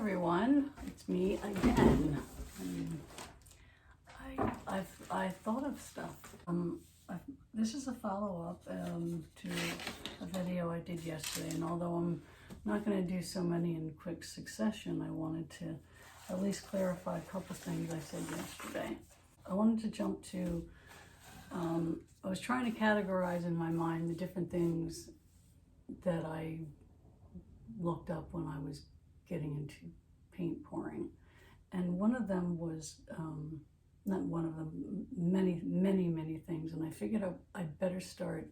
everyone, it's me again. I've thought of stuff. This is a follow-up to a video I did yesterday, and although I'm not going to do so many in quick succession, I wanted to at least clarify a couple things I said yesterday. I wanted to jump to, I was trying to categorize in my mind the different things that I looked up when I was getting into paint pouring. And one of them was, not one of them, many things. And I figured I'd better start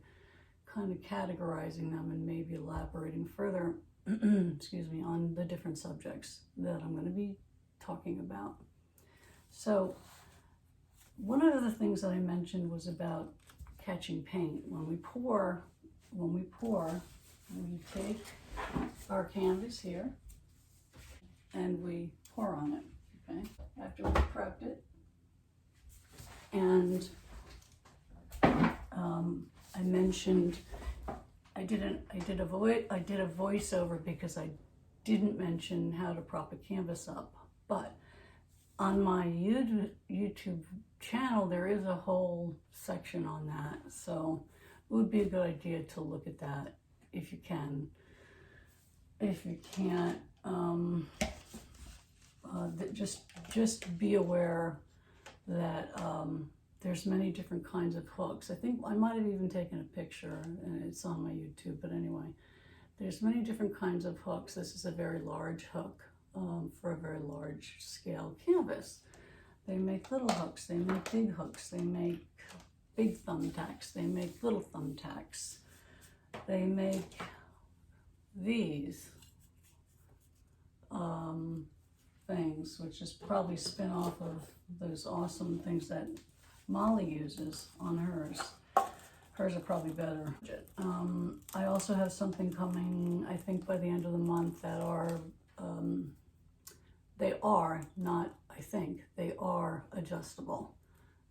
kind of categorizing them and maybe elaborating further, excuse me, on the different subjects that I'm going to be talking about. So one of the things that I mentioned was about catching paint. When we take our canvas here and we pour on it, okay, after we've prepped it. And I mentioned I did a voiceover because I didn't mention how to prop a canvas up, but on my YouTube channel there is a whole section on that, so it would be a good idea to look at that if you can. If you can't, just be aware that there's many different kinds of hooks. I think I might have even taken a picture and it's on my YouTube, but anyway, there's many different kinds of hooks. This is a very large hook for a very large scale canvas. They make little hooks, they make big hooks, they make big thumbtacks, they make little thumbtacks, they make these things, which is probably spin off of those awesome things that Molly uses on hers. Hers are probably better. I also have something coming, I think by the end of the month, that are, they are adjustable.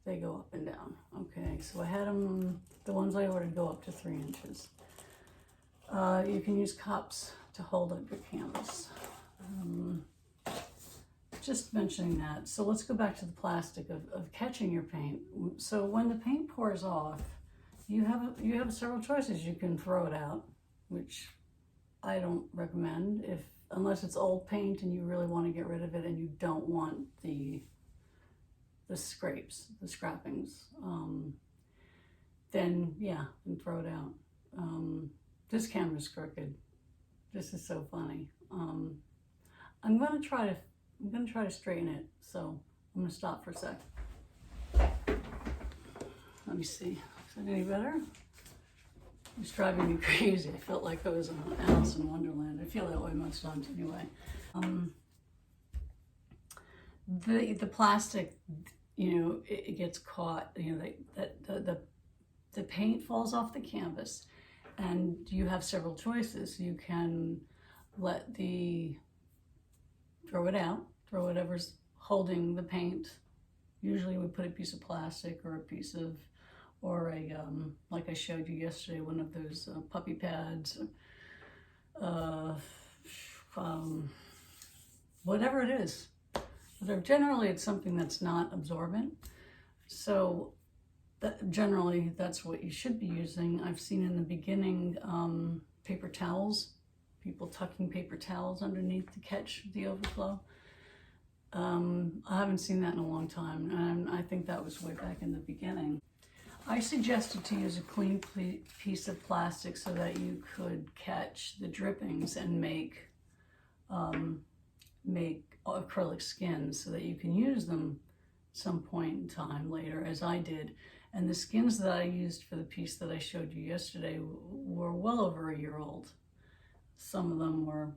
They go up and down. Okay, so I had them, the ones I ordered go up to 3 inches. You can use cups to hold up your canvas. Just mentioning that. So let's go back to the plastic of catching your paint. So when the paint pours off, you have several choices. You can throw it out, which I don't recommend unless it's old paint and you really want to get rid of it and you don't want the scrapes, the scrappings. Then yeah, and throw it out. This camera's crooked. This is so funny. I'm gonna try to straighten it, so I'm gonna stop for a sec. Let me see. Is that any better? It's driving me crazy. I felt like I was in Alice in Wonderland. I feel that way most times anyway. The plastic, it gets caught. The paint falls off the canvas, and you have several choices. You can throw it out, throw whatever's holding the paint. Usually we put a piece of plastic or like I showed you yesterday, one of those puppy pads, whatever it is. Generally it's something that's not absorbent. So generally that's what you should be using. I've seen in the beginning paper towels, people tucking paper towels underneath to catch the overflow. I haven't seen that in a long time, and I think that was way back in the beginning. I suggested to use a clean piece of plastic so that you could catch the drippings and make acrylic skins so that you can use them some point in time later, as I did. And the skins that I used for the piece that I showed you yesterday were well over a year old. Some of them were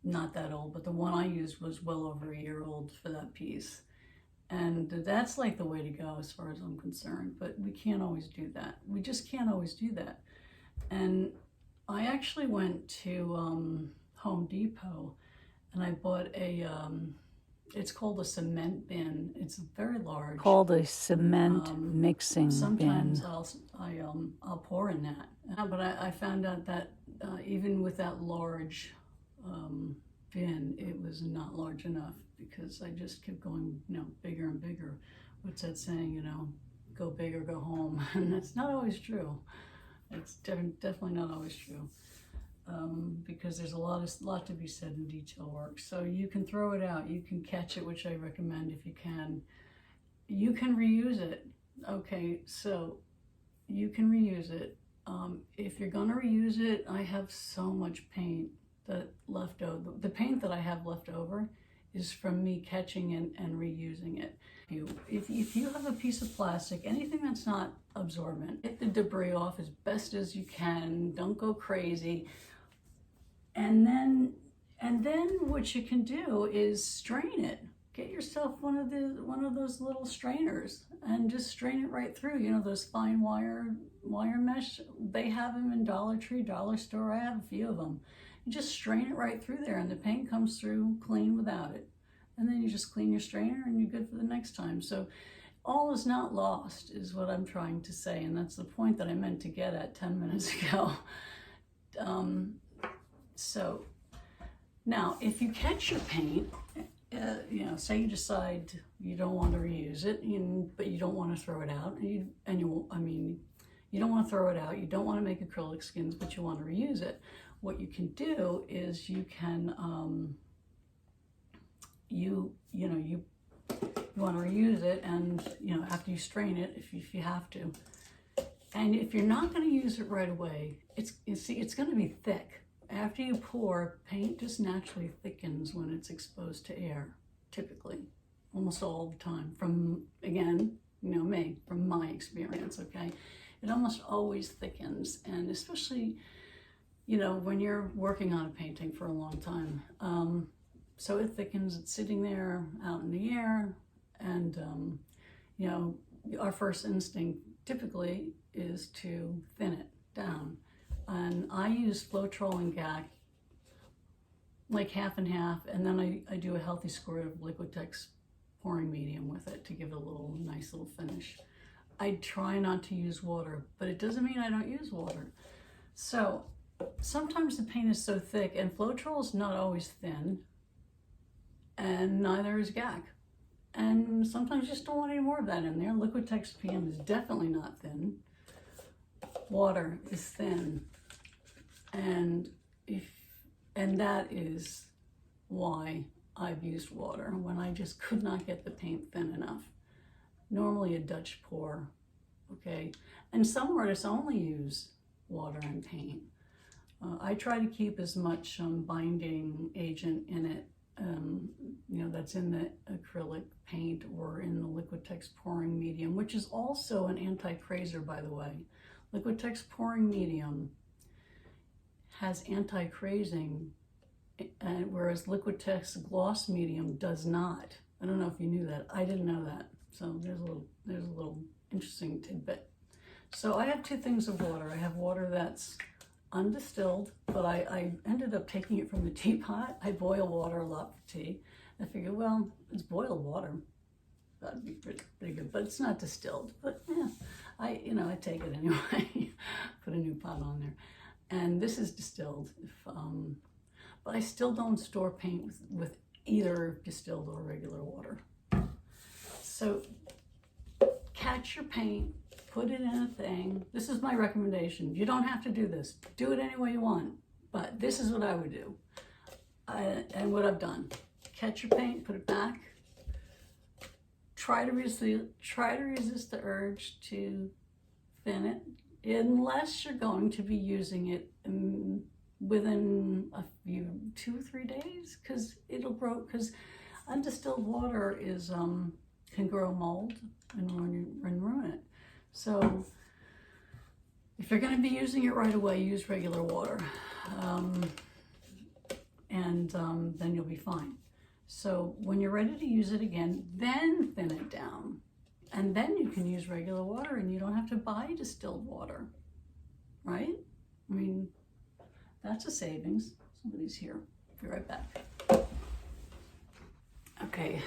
not that old, but the one I used was well over a year old for that piece. And that's like the way to go as far as I'm concerned, but we can't always do that. We just can't always do that. And I actually went to Home Depot and I bought it's called a cement bin. It's very large. Called a cement mixing bin. Sometimes I'll pour in that. But I found out that even with that large bin, it was not large enough because I just kept going, bigger and bigger. What's that saying, go big or go home? And that's not always true. It's definitely not always true. Because there's a lot to be said in detail work. So you can throw it out, you can catch it, which I recommend if you can. You can reuse it. Okay, so you can reuse it. If you're gonna reuse it, I have so much paint that left over. The paint that I have left over is from me catching and reusing it. If you have a piece of plastic, anything that's not absorbent, get the debris off as best as you can. Don't go crazy. And then what you can do is strain it. Get yourself one of those little strainers and just strain it right through. Those fine wire mesh, they have them in Dollar Tree, Dollar Store. I have a few of them. You just strain it right through there and the paint comes through clean without it. And then you just clean your strainer and you're good for the next time. So all is not lost is what I'm trying to say. And that's the point that I meant to get at 10 minutes ago. So now if you catch your paint, say you decide you don't want to reuse it, but you don't want to throw it out, you don't want to throw it out, you don't want to make acrylic skins, but you want to reuse it. What you can do is you can, you want to reuse it, and after you strain it, if you have to, and if you're not going to use it right away, it's going to be thick. After you pour, paint just naturally thickens when it's exposed to air, typically, almost all the time. From my experience, okay? It almost always thickens, and especially, when you're working on a painting for a long time. So it thickens, it's sitting there out in the air, and, our first instinct typically is to thin it down. And I use Floetrol and GAC, like half and half, and then I do a healthy squirt of Liquitex pouring medium with it to give it a nice little finish. I try not to use water, but it doesn't mean I don't use water. So sometimes the paint is so thick, and Floetrol is not always thin, and neither is GAC. And sometimes you just don't want any more of that in there. Liquitex PM is definitely not thin. Water is thin, and that is why I've used water when I just could not get the paint thin enough. Normally a Dutch pour, okay? And some artists only use water and paint. I try to keep as much binding agent in it, that's in the acrylic paint or in the Liquitex pouring medium, which is also an anti-crazer, by the way. Liquitex pouring medium has anti-crazing, whereas Liquitex gloss medium does not. I don't know if you knew that. I didn't know that. So there's a little interesting tidbit. So I have two things of water. I have water that's undistilled, but I ended up taking it from the teapot. I boil water a lot for tea. I figured, well, it's boiled water. That'd be pretty good, but it's not distilled. But yeah, I take it anyway. Put a new pot on there, and this is distilled. But I still don't store paint with either distilled or regular water. So catch your paint, put it in a thing. This is my recommendation. You don't have to do this. Do it any way you want, but this is what I would do, and what I've done. Catch your paint, put it back. Try to resist the urge to thin it, unless you're going to be using it within a few 2 or 3 days, because it'll grow. Because undistilled water is can grow mold and ruin it. So if you're going to be using it right away, use regular water, and then you'll be fine. So when you're ready to use it again, then thin it down. And then you can use regular water and you don't have to buy distilled water, right? I mean, that's a savings. Somebody's here. Be right back. Okay,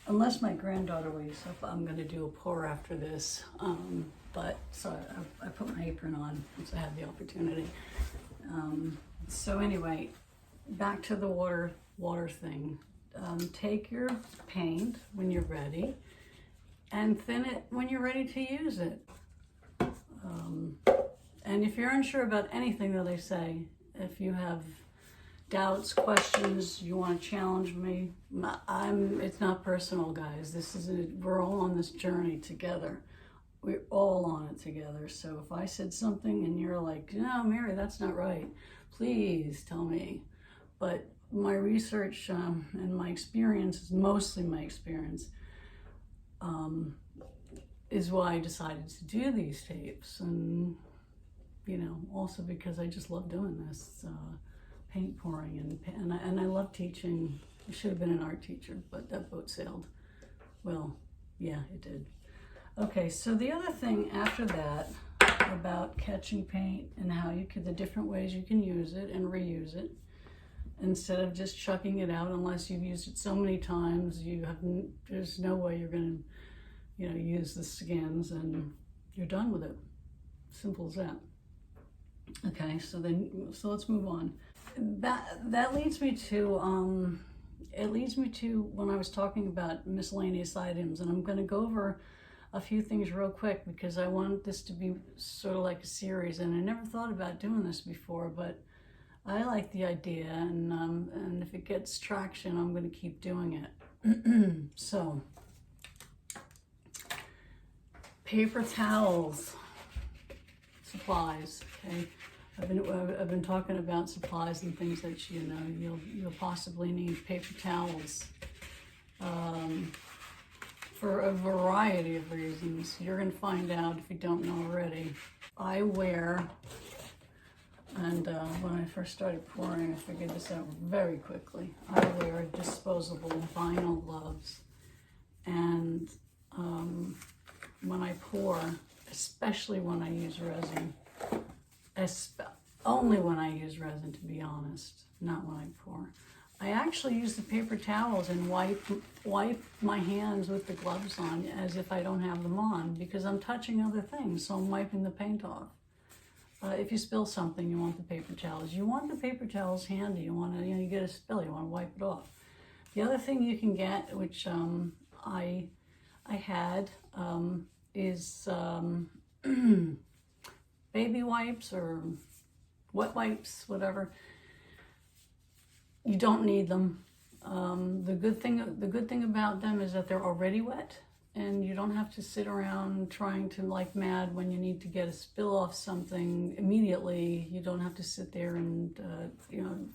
unless my granddaughter wakes up, I'm going to do a pour after this. But so I put my apron on once I have the opportunity. So anyway, back to the water water thing. Take your paint when you're ready and thin it when you're ready to use it. And if you're unsure about anything that I say, if you have doubts, questions, you want to challenge me, it's not personal, guys. We're all on this journey together. We're all on it together. So if I said something and you're like, no, Mary, that's not right, please tell me. But my research and my experience, mostly my experience, is why I decided to do these tapes. And, you know, also because I just love doing this, paint pouring, and I love teaching. I should have been an art teacher, but that boat sailed. Well, yeah, it did. Okay, so the other thing after that about catching paint and how the different ways you can use it and reuse it, instead of just chucking it out unless you've used it so many times, there's no way you're going to, you know, use the skins and you're done with it. Simple as that. Okay, so let's move on. That leads me to when I was talking about miscellaneous items, and I'm going to go over a few things real quick because I want this to be sort of like a series, and I never thought about doing this before, but I like the idea, and if it gets traction, I'm going to keep doing it. So, paper towels, supplies. Okay, I've been talking about supplies and things that you'll possibly need. Paper towels. For a variety of reasons. You're going to find out if you don't know already. I wear, and when I first started pouring, I figured this out very quickly. I wear disposable vinyl gloves. And when I pour, especially when I use resin, only when I use resin, to be honest, not when I pour, I actually use the paper towels and wipe my hands with the gloves on as if I don't have them on, because I'm touching other things, so I'm wiping the paint off. If you spill something, you want the paper towels. You want the paper towels handy. You get a spill, you want to wipe it off. The other thing you can get, which I had, is baby wipes or wet wipes, whatever. You don't need them. The good thing about them is that they're already wet, and you don't have to sit around trying to like mad when you need to get a spill off something immediately. You don't have to sit there and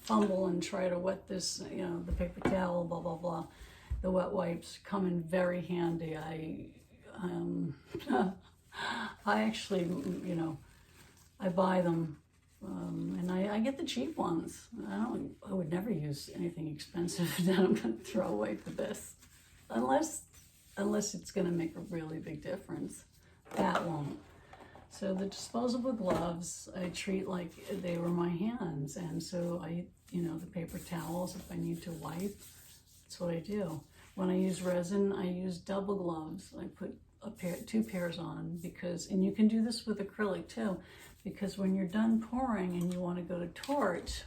fumble and try to wet this, the paper towel, blah blah blah. The wet wipes come in very handy. I actually, I buy them. And I get the cheap ones. I would never use anything expensive that I'm going to throw away for this, unless it's going to make a really big difference. That won't. So the disposable gloves I treat like they were my hands, and so the paper towels, if I need to wipe, that's what I do. When I use resin, I use double gloves. I put two pairs on, and you can do this with acrylic too. Because when you're done pouring and you want to go to torch,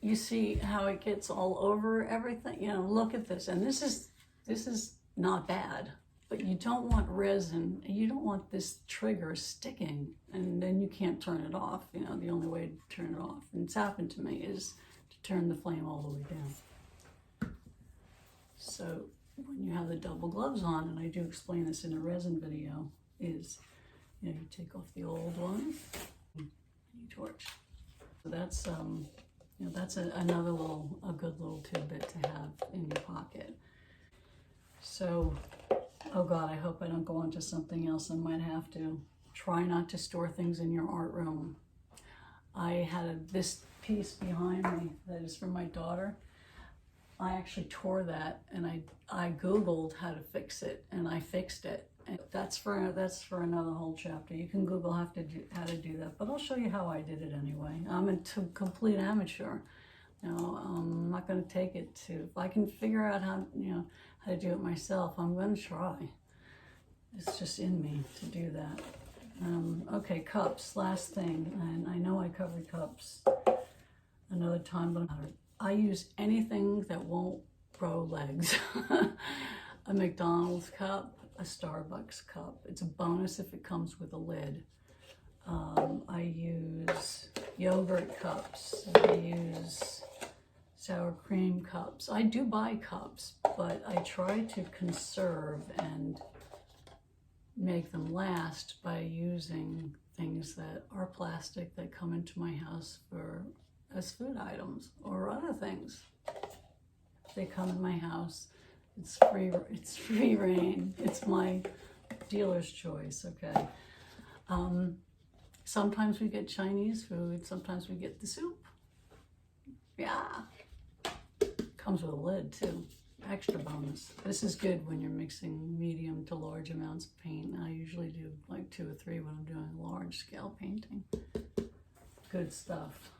you see how it gets all over everything. Look at this, and this is not bad. But you don't want resin, and you don't want this trigger sticking, and then you can't turn it off. The only way to turn it off, and it's happened to me, is to turn the flame all the way down. So when you have the double gloves on, and I do explain this in a resin video, is you take off the old ones and you torch. So that's another a good little tidbit to have in your pocket. So, oh God, I hope I don't go on to something else. I might have to. Try not to store things in your art room. I had this piece behind me that is for my daughter. I actually tore that, and I Googled how to fix it, and I fixed it. And that's for another whole chapter. You can Google how to do that, but I'll show you how I did it anyway. I'm a complete amateur. I'm not going to take it to. If I can figure out how to do it myself, I'm going to try. It's just in me to do that. Okay, cups. Last thing, and I know I covered cups another time, but I use anything that won't grow legs. A McDonald's cup, a Starbucks cup. It's a bonus if it comes with a lid. I use yogurt cups. I use sour cream cups. I do buy cups, but I try to conserve and make them last by using things that are plastic that come into my house as food items or other things. If they come in my house, it's free reign. It's my dealer's choice, okay? Sometimes we get Chinese food, sometimes we get the soup. Yeah. Comes with a lid too. Extra bonus. This is good when you're mixing medium to large amounts of paint. I usually do like 2 or 3 when I'm doing large scale painting. Good stuff.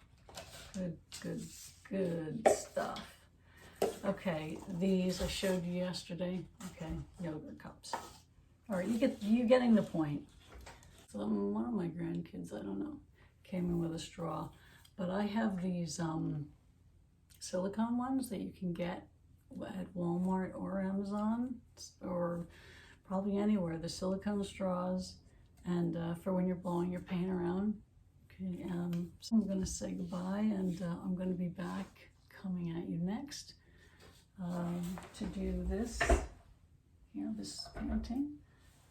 Good stuff. Okay, these I showed you yesterday. Okay, yogurt cups. All right, you're getting the point. One of my grandkids, I don't know, came in with a straw, but I have these silicone ones that you can get at Walmart or Amazon or probably anywhere. The silicone straws, and for when you're blowing your paint around. Okay, so I'm going to say goodbye, and I'm going to be back coming at you next to do this, this painting.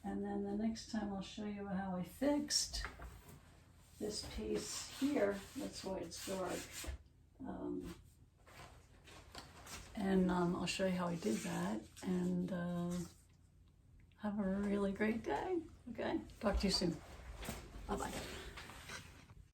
And then the next time I'll show you how I fixed this piece here. That's why it's dark. I'll show you how I did that, and have a really great day. Okay, talk to you soon. Bye-bye.